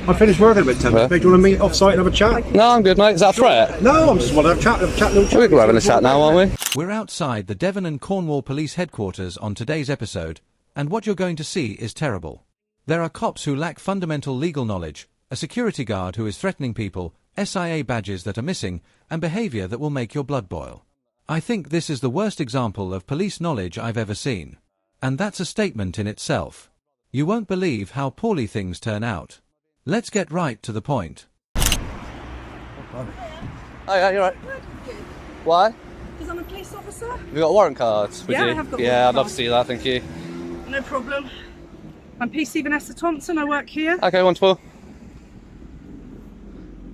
I finished work in about 10 minutes. Mate, do you want to meet off-site and have a chat? No, I'm good, mate. Is that a threat? No, I'm just want to have a chat, little chat. We're having a chat now, aren't we? We're outside the Devon and Cornwall Police Headquarters on today's episode, and what you're going to see is terrible. There are cops who lack fundamental legal knowledge, a security guard who is threatening people, SIA badges that are missing, and behaviour that will make your blood boil. I think this is the worst example of police knowledge I've ever seen. And that's a statement in itself. You won't believe how poorly things turn out. Let's get right to the point. Oh yeah, you're right. Why? Because I'm a police officer. Have you got a warrant card? Yeah, I have got Yeah, I'd warrant love card. to see that, thank you. No problem. I'm PC Vanessa Thompson, I work here. Okay, wonderful.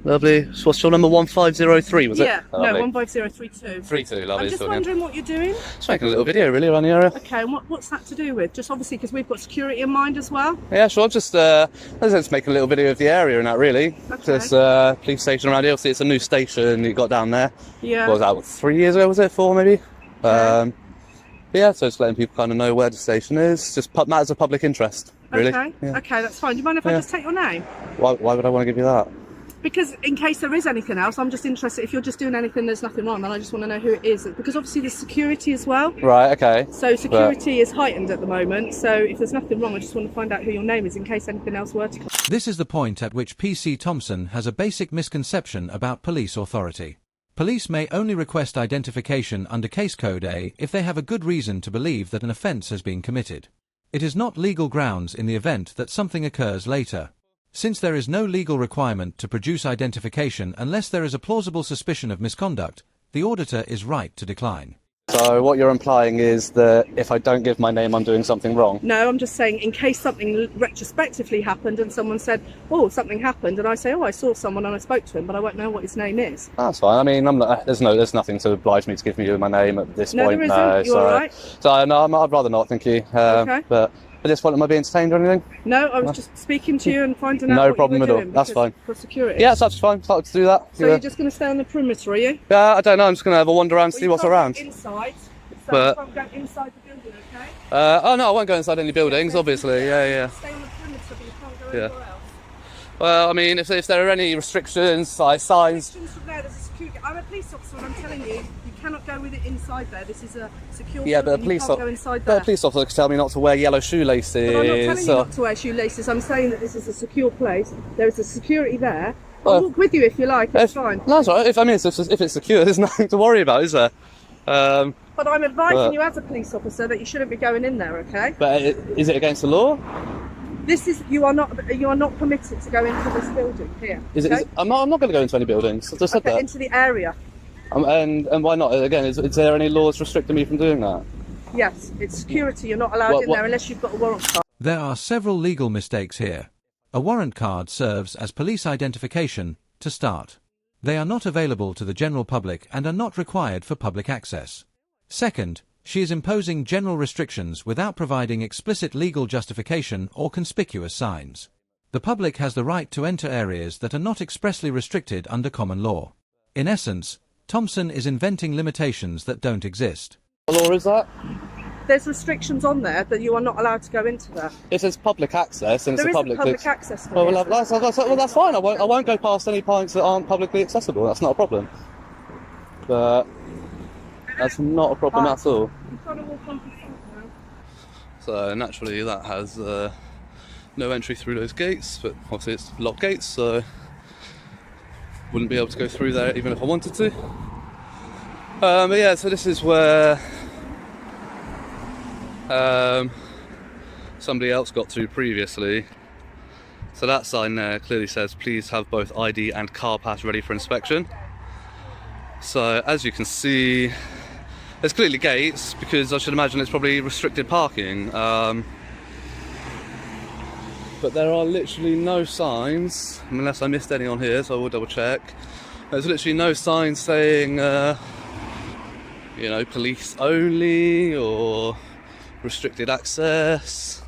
Lovely. So what's your number? 1503, was it? Yeah, Oh, no, lovely. 15032. 32, lovely. I'm just talking. wondering what you're doing. Just making a little video really around the area. Okay, and what's that to do with? Just obviously because we've got security in mind as well. Yeah, sure. Just making a little video of the area and that really. Okay. Just police station around here. Obviously, it's a new station you got down there. Yeah. What was that? 3 years ago? Was it 4 maybe? Yeah. So just letting people kind of know where the station is. Just matters of public interest, really. Okay. Yeah. Okay, that's fine. Do you mind if I just take your name? Why would I want to give you that? Because in case there is anything else, I'm just interested. If you're just doing anything, there's nothing wrong, then I just want to know who it is. Because obviously there's security as well. Right. Okay. So security is heightened at the moment. So if there's nothing wrong, I just want to find out who your name is in case anything else were to come. This is the point at which PC Thompson has a basic misconception about police authority. Police may only request identification under Case Code A if they have a good reason to believe that an offence has been committed. It is not legal grounds in the event that something occurs later. Since there is no legal requirement to produce identification unless there is a plausible suspicion of misconduct, the auditor is right to decline. So what you're implying is that if I don't give my name, I'm doing something wrong? No, I'm just saying in case something retrospectively happened and someone said, oh, something happened, and I say, oh, I saw someone and I spoke to him, but I won't know what his name is. That's fine. I mean, there's nothing to oblige me to give you my name at this point. No, there isn't. You're all right. So no, I'd rather not, thank you. Okay. But at this point, am I being detained or anything? No, I was just speaking to you and finding out No what problem you at were all. doing That's fine. For security. Yeah, that's fine. I'd like to do that. So you're just going to stay on the perimeter, are you? Yeah, I don't know. I'm just going to have a wander around and Well, see you what's can't around. go inside. So But- you can't go inside the building, okay? Oh no, I won't go inside any buildings, obviously. Yeah. Stay on the perimeter, but you can't go Yeah. anywhere else. Well, I mean, if there are any restrictions, like signs. Restrictions from there, there's a security. I'm a police officer and I'm telling you, you cannot go with it inside there. This is a secure Yeah, but a building, you police can't go inside but there. a police officer can tell me not to wear yellow shoelaces. But I'm not telling you or- not to wear shoelaces. I'm saying that this is a secure place. There is a security there. Well- I'll walk with you if you like. It's fine. No, it's all right. If it's secure, there's nothing to worry about, is there? But I'm advising But- you as a police officer that you shouldn't be going in there. Okay? But is it against the law? This is you are not permitted to go into this building here. Okay? I'm not going to go into any buildings. I just said Okay, that. into the area. And why not? Again, is there any laws restricting me from doing that? Yes, it's security. You're not allowed in there unless you've got a warrant card. There are several legal mistakes here. A warrant card serves as police identification to start. They are not available to the general public and are not required for public access. Second, she is imposing general restrictions without providing explicit legal justification or conspicuous signs. The public has the right to enter areas that are not expressly restricted under common law. In essence, Thompson is inventing limitations that don't exist. What law is that? There's restrictions on there that you are not allowed to go into there. If it's public access, and There it's a isn't public access. Well, that's fine. I won't go past any points that aren't publicly accessible. That's not a problem. But that's not a problem at all. I'm trying to walk on to front now. So naturally, that has no entry through those gates. But obviously, it's locked gates, so wouldn't be able to go through there even if I wanted to. But yeah, so this is where somebody else got to previously. So that sign there clearly says, please have both ID and car pass ready for inspection. So as you can see, there's clearly gates because I should imagine it's probably restricted parking. But there are literally no signs, unless I missed any on here, so I will double check. There's literally no signs saying, police only or restricted access.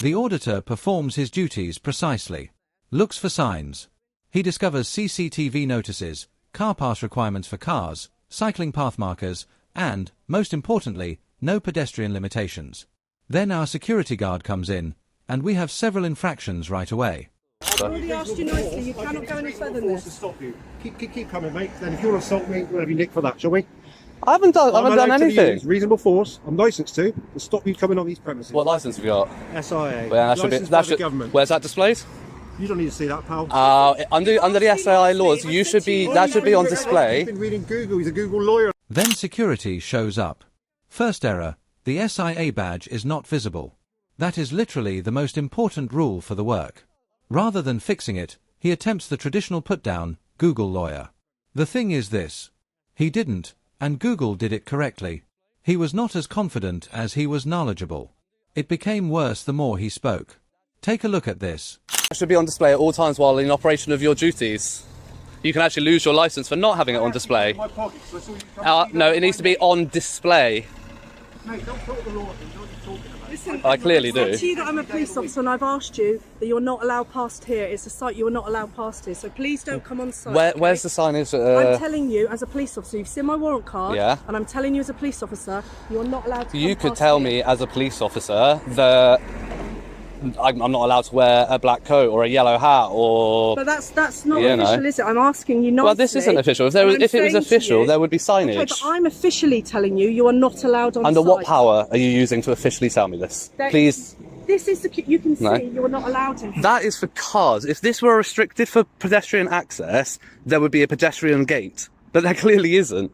The auditor performs his duties precisely. Looks for signs. He discovers CCTV notices, car pass requirements for cars, cycling path markers, and, most importantly, no pedestrian limitations. Then our security guard comes in, and we have several infractions right away. I've already asked you nicely, you cannot go any further than To this. stop you. Keep coming, mate. Then if you want to assault me, we'll have you nicked for that, shall we? I haven't done allowed to anything. use reasonable force. I'm licensed to stop you coming on these premises. What license have you got? SIA. Well, that should be, Licensed by that the should, government. where's that displayed? You don't need to see that, pal. Under the SIA laws, you should be, that should be on display. You've been reading Google. He's a Google lawyer. Then security shows up. First error, the SIA badge is not visible. That is literally the most important rule for the work. Rather than fixing it, he attempts the traditional put-down, Google lawyer. The thing is this. He didn't, and Google did it correctly. He was not as confident as he was knowledgeable. It became worse the more he spoke. Take a look at this. It should be on display at all times while in operation of your duties. You can actually lose your license for not having it on display. My pocket, so I saw you come No, it needs to be on display. Mate, don't talk the law. What are you talking about? Listen, I clearly I've said do. to you that I'm a police officer and I've asked you that you're not allowed past here. It's a site you are not allowed past here, so please don't come on site. Where's the signage? I'm telling you as a police officer, you've seen my warrant card, Yeah. and I'm telling you as a police officer, you're not allowed to You come could past tell here. me as a police officer that I'm not allowed to wear a black coat or a yellow hat or... But that's not You know. official, is it? I'm asking you nicely. Well, this isn't official. If and I'm it was saying to official, you- there would be Okay, but signage. I'm officially telling you, you are not allowed on Under site. what power are you using to officially tell me this? There- Please. This is the... You can see No. you are not allowed in here. That is for cars. If this were restricted for pedestrian access, there would be a pedestrian gate. But there clearly isn't.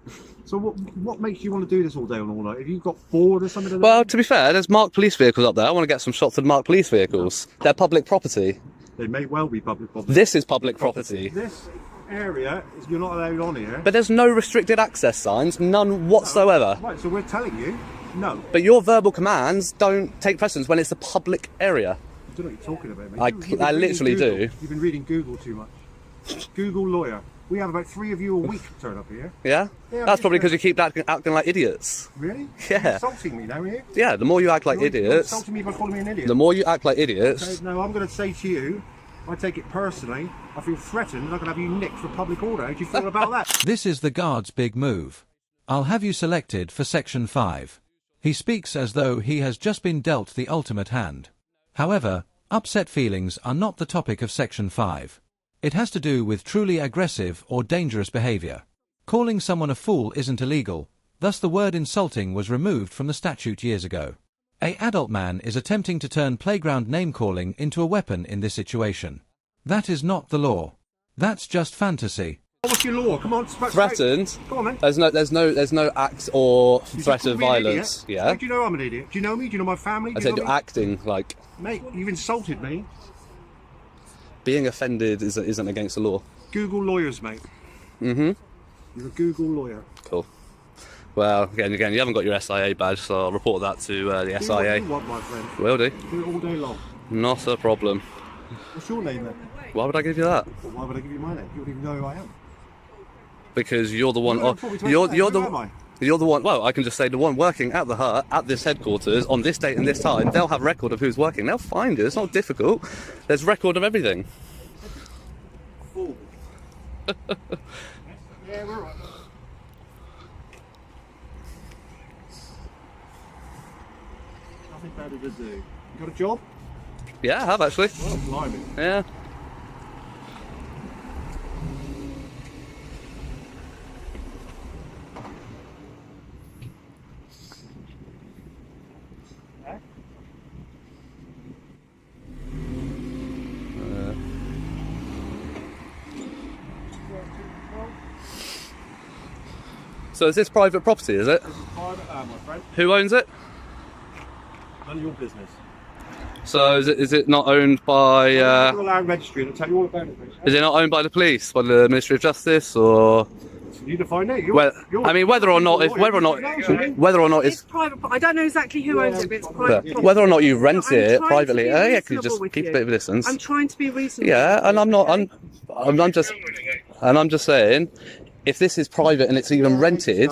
So what makes you want to do this all day and all night? Have you got bored or something? Well, to be fair, there's marked police vehicles up there. I want to get some shots of marked police vehicles. They're public property. They may well be public property. This is public property. This area is you're not allowed on here. But there's no restricted access signs, none whatsoever. Right, so we're telling you, no. But your verbal commands don't take precedence when it's a public area. I don't know what you're talking about, mate. I You've been reading literally Google. do. You've been reading Google too much. Google lawyer. We have about 3 of you a week turn up here. Yeah? Yeah, That's probably sure. because you keep acting like idiots. Really? Yeah. You're insulting me now, are you? Yeah, the more you act like You're idiots, insulting me by calling me an idiot. the more you act like Okay, idiots, no, I'm going to say to you, I take it personally. I feel threatened and I can have you nicked for public order. How do you feel about that? This is the guard's big move. I'll have you selected for Section 5. He speaks as though he has just been dealt the ultimate hand. However, upset feelings are not the topic of Section 5. It has to do with truly aggressive or dangerous behavior. Calling someone a fool isn't illegal, thus the word insulting was removed from the statute years ago. An adult man is attempting to turn playground name-calling into a weapon in this situation. That is not the law. That's just fantasy. What's your law? Come on, threatened. Go on, then. There's no act or You threat just of called me an violence. idiot. Yeah. How do you know I'm an idiot? Do you know me? Do you know my family? I Do you said know you're me? acting like Mate, you've insulted me. being offended isn't against the law. Google lawyers, mate. Mm-hmm. You're a Google lawyer. Cool. Well, again, you haven't got your SIA badge, so I'll report that to the Do what SIA. you want, my friend. Will do. Do it all day long. Not a problem. What's your name then? Why would I give you that? Well, why would I give you my name? You don't even know who I am. Because you're the one. You don't want me to You're explain. the. Who am I? You're the one. Well, I can just say the one working at the hut at this headquarters on this date and this time. They'll have record of who's working. They'll find it. It's not difficult. There's record of everything. Fool. Yeah, we're right. Nothing better to do. You got a job? Yeah, I have actually. Well, blimey. Yeah. So is this private property, is it? Private, my friend. Who owns it? None of your business. So is it not owned by Go to the land registry and I'll tell you all about it, mate. is it not owned by the police, by the Ministry of Justice, or You define it. well, I mean whether or not It's it's private. I don't know exactly who owns it, but it's private. property. whether or not you rent I'm it trying to privately. be Oh yeah, can you reasonable just with keep you. a bit of a distance? I'm trying to be reasonable. Yeah, and I'm not. okay? I'm just saying, if this is private and it's even rented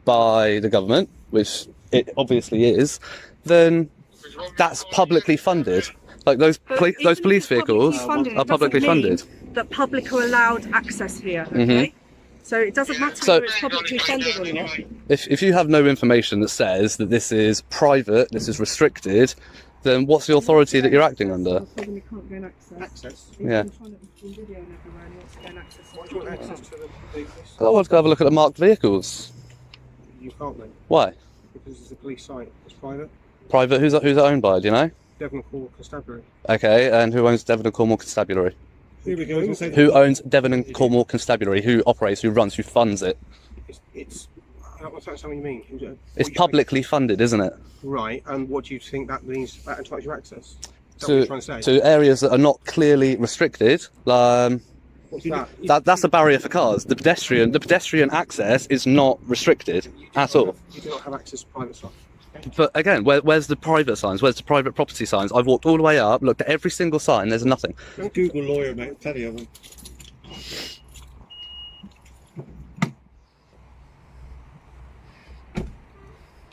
by the government, which it obviously is, then that's publicly funded. Like those But police even if police it's publicly vehicles funded, are it publicly doesn't mean funded. that public are allowed access here. Okay. So it doesn't matter So- whether it's publicly funded or not. If you have no information that says that this is private, this is restricted, Then what's the authority that you're acting under? I told him he can't gain access. Access? He's Yeah. been trying to video and everywhere and he wants to gain access. Why do you want access to the vehicles? I want to go have a look at the marked vehicles. You can't then, Why? because it's a police site. It's private. Private? Who's it owned by? Do you know? Devon Court Constabulary. Okay, and who owns Devon and Cornwall Constabulary? Here we go. Who owns Devon and Cornwall Constabulary? Who operates? Who runs? Who funds it? It's what's that something you mean? It's publicly funded, isn't it? Right, and what do you think that means? That entitles your access? Is that what you're trying to say? To areas that are not clearly restricted. What's that? That's a barrier for cars. The pedestrian access is not restricted at all. You do not have access to private stuff. But again, where's the private signs? Where's the private property signs? I've walked all the way up, looked at every single sign. There's nothing. Don't Google lawyer, mate. Plenty of them.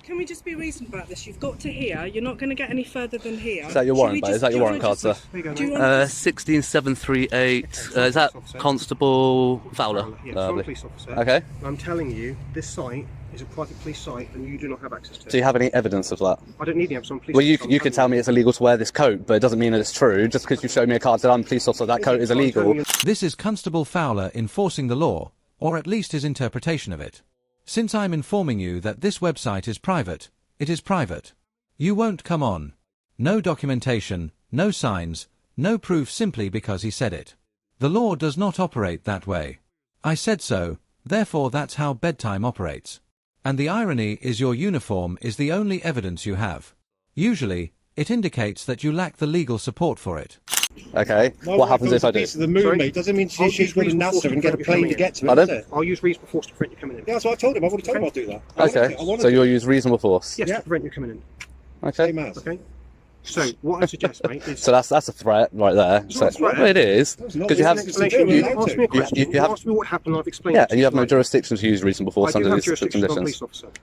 Can we just be reasonable about this? You've got to here. You're not going to get any further than here. Is that your warrant, mate? Is that your warrant card, sir? There you go, Do you mate. want 16738. Is that Constable Fowler? Yeah, I'm a Lovely. police officer. Okay. I'm telling you, this site is a private police site and you do not have access to it. Do you have any evidence of that? I don't need the evidence. I'm a police Well, officer. you could tell me it's illegal to wear this coat, but it doesn't mean that it's true. Just because you showed me a card that I'm a police officer, that coat is illegal. This is Constable Fowler enforcing the law, or at least his interpretation of it. Since I'm informing you that this website is private, it is private. You won't come on. No documentation, no signs, no proof simply because he said it. The law does not operate that way. I said so, therefore that's how bedtime operates. And the irony is your uniform is the only evidence you have. Usually, it indicates that you lack the legal support for it. Okay. What happens if I do? The moon, Sorry? mate. Doesn't mean I'll she's use got a reasonable force NASA and to get a prevent you plane coming to in. get to it. Pardon? Is it? I'll use reasonable force to prevent you coming in. Yeah, that's what I told him. I've already told him I'll do that. Okay. So you'll use reasonable force. Yes, Yeah. to prevent you coming in. Okay. Same as. Okay. So what I suggest, mate, is So that's a threat right there. not So, a threat. well, it is It's not. because you have It's an explanation. You- You asked me a question. you You have- asked me what happened. I've explained. yeah, it to and you have no tonight. jurisdiction to use reasonable force I do under have these jurisdiction as a conditions. police officer.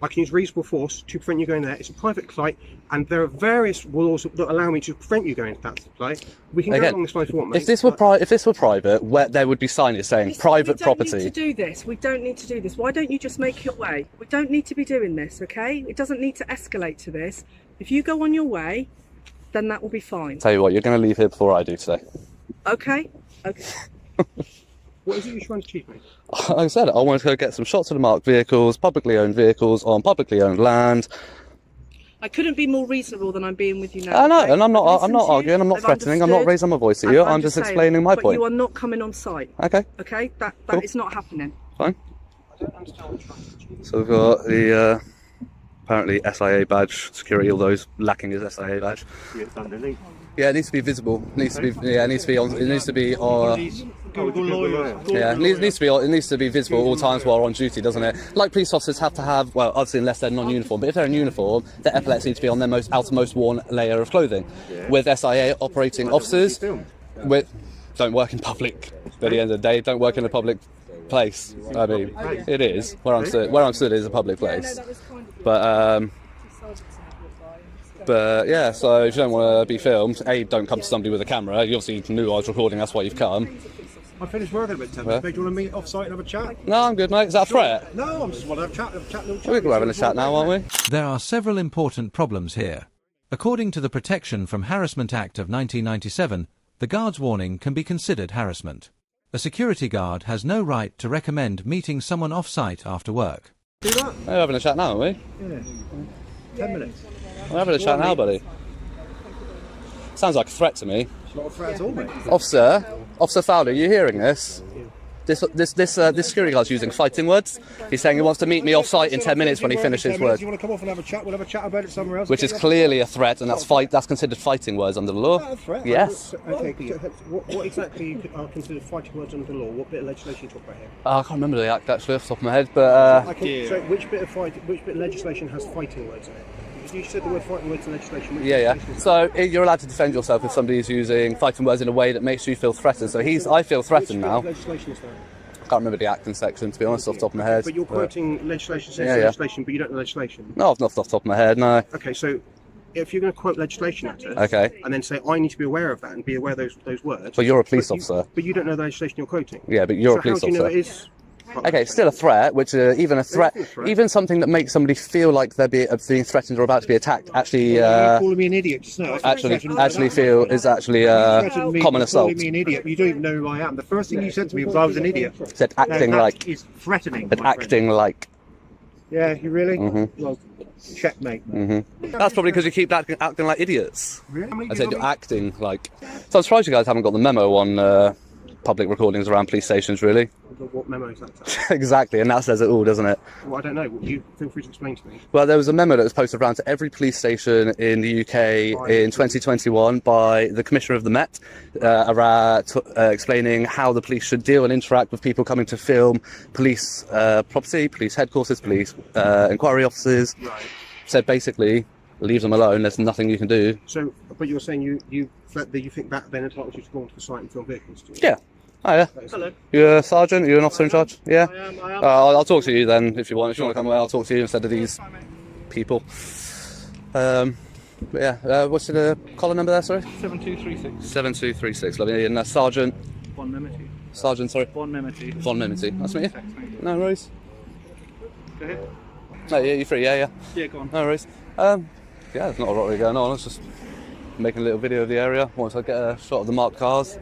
I can use reasonable force to prevent you going there. It's a private site, and there are various laws that allow me to prevent you going to that site. We can go Again, along this line if you want, mate. If this were private, where there would be signage saying Listen, private we don't property. need to do this. We don't need to do this. Why don't you just make your way? We don't need to be doing this, okay? It doesn't need to escalate to this. If you go on your way, then that will be fine. Tell you what, you're going to leave here before I do today. Okay? Okay. What is it you're trying to achieve, mate? Like I said, I wanted to go get some shots of the marked vehicles, publicly owned vehicles on publicly owned land. I couldn't be more reasonable than I'm being with you now. I know, okay? and I'm not I've listened to you, arguing, I'm not I've threatening, I'm not understood. raising my voice to you, I'm just saying, explaining my but point. you are not coming on site. Okay, Okay? That Cool. is not happening. fine. I don't understand what you're trying to achieve. So we've got the apparently SIA badge, security, all those lacking his SIA badge. Yeah, it needs to be visible. It needs to be. Yeah, it needs to be on. It needs to be on. Google lawyer. Yeah, it needs to be. It needs to be visible at all times while on duty, doesn't it? Like police officers have to have. Well, obviously, unless they're non-uniform, but if they're in uniform, their epaulets need to be on their outermost worn layer of clothing. With SIA operating officers, don't work in public. At the end of the day, don't work in a public place. I mean, it is where I'm stood. Where I'm stood is a public place. But yeah, so if you don't want to be filmed, don't come to somebody with a camera. You obviously knew I was recording, that's why you've come. I finished working about 10 Yeah. minutes. Do you want to meet off-site and have a chat? No, I'm good, mate. Is that a threat? No, I'm just want to have a chat. Little chat. We're having a chat now, aren't we? There are several important problems here. According to the Protection from Harassment Act of 1997, the guard's warning can be considered harassment. A security guard has no right to recommend meeting someone off-site after work. Do that? We're having a chat now, aren't we? Yeah. 10 minutes. We're having a chat now, buddy. Sounds like a threat to me. It's not a threat at all, mate. Officer Fowler, are you hearing this? This security guard's using fighting words. He's saying he wants to meet me off-site in 10 minutes when he finishes work, You want to come off and have a chat? We'll have a chat about it somewhere else. which is clearly a threat, and that's considered fighting words under the law. Not a threat. Yes. Okay, what exactly are considered fighting words under the law? What bit of legislation you talk about here? I can't remember the act actually off the top of my head, but So which bit of legislation has fighting words in it? You said the word fighting words in legislation. Which yeah. legislation is So you're allowed to defend yourself if somebody is using fighting words in a way that makes you feel threatened. So I feel that? threatened Which now. bit of legislation is that? I can't remember the act and section, to be honest, off the top of my head. But you're quoting legislation, says Yeah. legislation, but you don't know legislation. No, not off the top of my head, no. Okay, so if you're going to quote legislation at us, Okay. and then say I need to be aware of that and be aware of those words. But you're a police officer. But you don't know the legislation you're quoting. Yeah, but you're So a police how do you know officer. it is Okay, still a threat, which even a threat, even something that makes somebody feel like they're being threatened or about to be attacked, actually, You calling me an idiot just now. actually feel is actually common assault. Calling me an idiot. You don't even know who I am. The first thing you said to me was I was an idiot. Said acting Now, that like. is threatening. Said my friend. acting like. Yeah, you really? Mm-hmm. Well, checkmate. That's probably because you keep acting like idiots. Really? I said you're acting like. So I'm surprised you guys haven't got the memo on public recordings around police stations, really. What memo is that? Exactly, and that says it all, doesn't it? Well, I don't know. You feel free to explain to me. Well, there was a memo that was posted around to every police station in the UK in 2021 by the Commissioner of the Met, explaining how the police should deal and interact with people coming to film police property, police headquarters, police inquiry offices. Right. Said basically, leave them alone. There's nothing you can do. So, but you're saying you think that then entitles you to go onto the site and film vehicles? Do you? Yeah. Oh yeah. Hello. You're a sergeant? You're an officer in charge? Yeah. I am. I'll talk to you then if you want. If you want to come away, I'll talk to you instead of these people. But yeah. What's the collar number there? Sorry. 7236. 7236. Lovely. And Sergeant. Von Memety. Sergeant. Sorry. Von Memety. Von Memety. Nice to meet you. No worries. Go ahead. No, yeah, you're free. Yeah. Yeah, go on. No worries. Yeah, there's not a lot really going on. I was just making a little video of the area. Once I get a shot of the marked cars.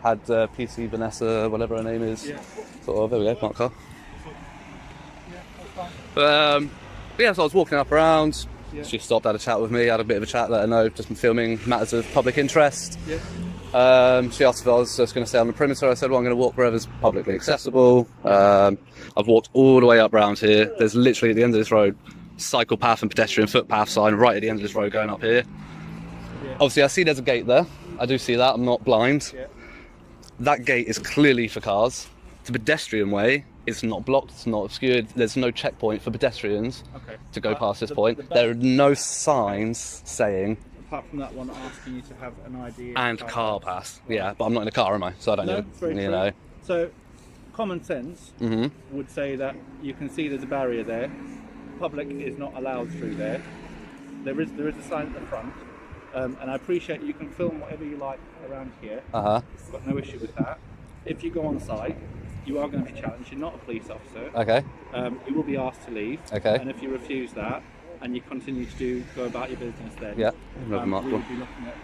Had PC Vanessa, whatever her name is. Yeah. Sort of, there we go, marked car. But yeah, so I was walking up around. Yeah. She stopped, had a chat with me, had a bit of a chat, let her know just been filming matters of public interest. Yeah. She asked if I was just going to stay on the perimeter. I said, well, I'm going to walk wherever's publicly accessible. I've walked all the way up round here. There's literally at the end of this road, cycle path and pedestrian footpath sign right at the end of this road going up here. Yeah. Obviously, I see there's a gate there. I do see that. I'm not blind. Yeah. That gate is clearly for cars. The pedestrian way, it's not blocked, it's not obscured. There's no checkpoint for pedestrians to go past this point. There are no signs saying Apart from that one asking you to have an ID and car pass. Yeah, but I'm not in a car, am I? So I don't know. very You true. know. So, common sense would say that you can see there's a barrier there. Public is not allowed through there. There is a sign at the front, and I appreciate you can film whatever you like around here. I've got no issue with that. If you go on site, you are going to be challenged. You're not a police officer. Okay. You will be asked to leave. Okay. And if you refuse that, and you continue to go about your business, then Yeah. we will be looking at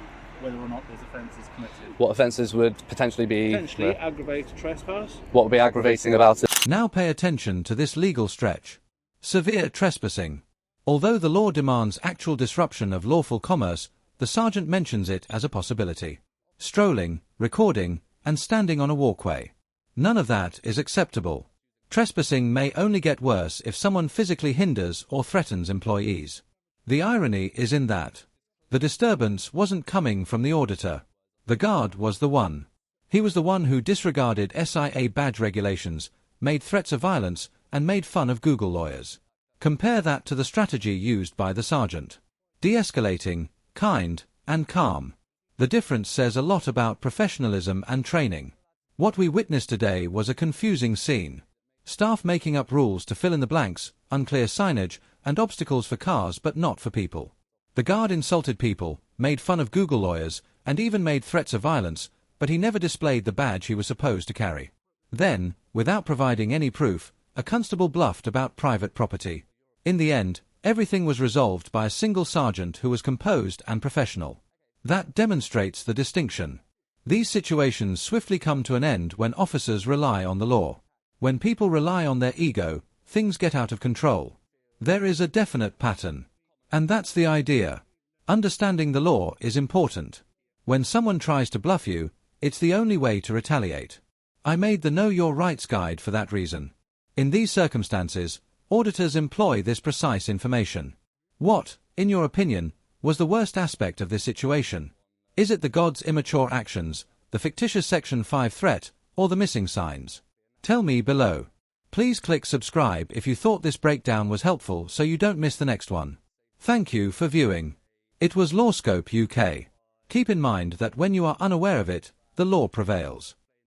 whether or not there's offences committed. What offences would potentially be? Potentially aggravated trespass. What would be aggravating about it? Now pay attention to this legal stretch. Severe trespassing. Although the law demands actual disruption of lawful commerce, the sergeant mentions it as a possibility. Strolling, recording, and standing on a walkway. None of that is acceptable. Trespassing may only get worse if someone physically hinders or threatens employees. The irony is in that the disturbance wasn't coming from the auditor. The guard was the one. He was the one who disregarded SIA badge regulations, made threats of violence, and made fun of Google lawyers. Compare that to the strategy used by the sergeant. De-escalating, kind, and calm. The difference says a lot about professionalism and training. What we witnessed today was a confusing scene. Staff making up rules to fill in the blanks, unclear signage, and obstacles for cars but not for people. The guard insulted people, made fun of Google lawyers, and even made threats of violence, but he never displayed the badge he was supposed to carry. Then, without providing any proof, a constable bluffed about private property. In the end, everything was resolved by a single sergeant who was composed and professional. That demonstrates the distinction. These situations swiftly come to an end when officers rely on the law. When people rely on their ego, things get out of control. There is a definite pattern. And that's the idea. Understanding the law is important. When someone tries to bluff you, it's the only way to retaliate. I made the Know Your Rights guide for that reason. In these circumstances, auditors employ this precise information. What, in your opinion, was the worst aspect of this situation? Is it the god's immature actions, the fictitious Section 5 threat, or the missing signs? Tell me below. Please click subscribe if you thought this breakdown was helpful so you don't miss the next one. Thank you for viewing. It was LawScope UK. Keep in mind that when you are unaware of it, the law prevails.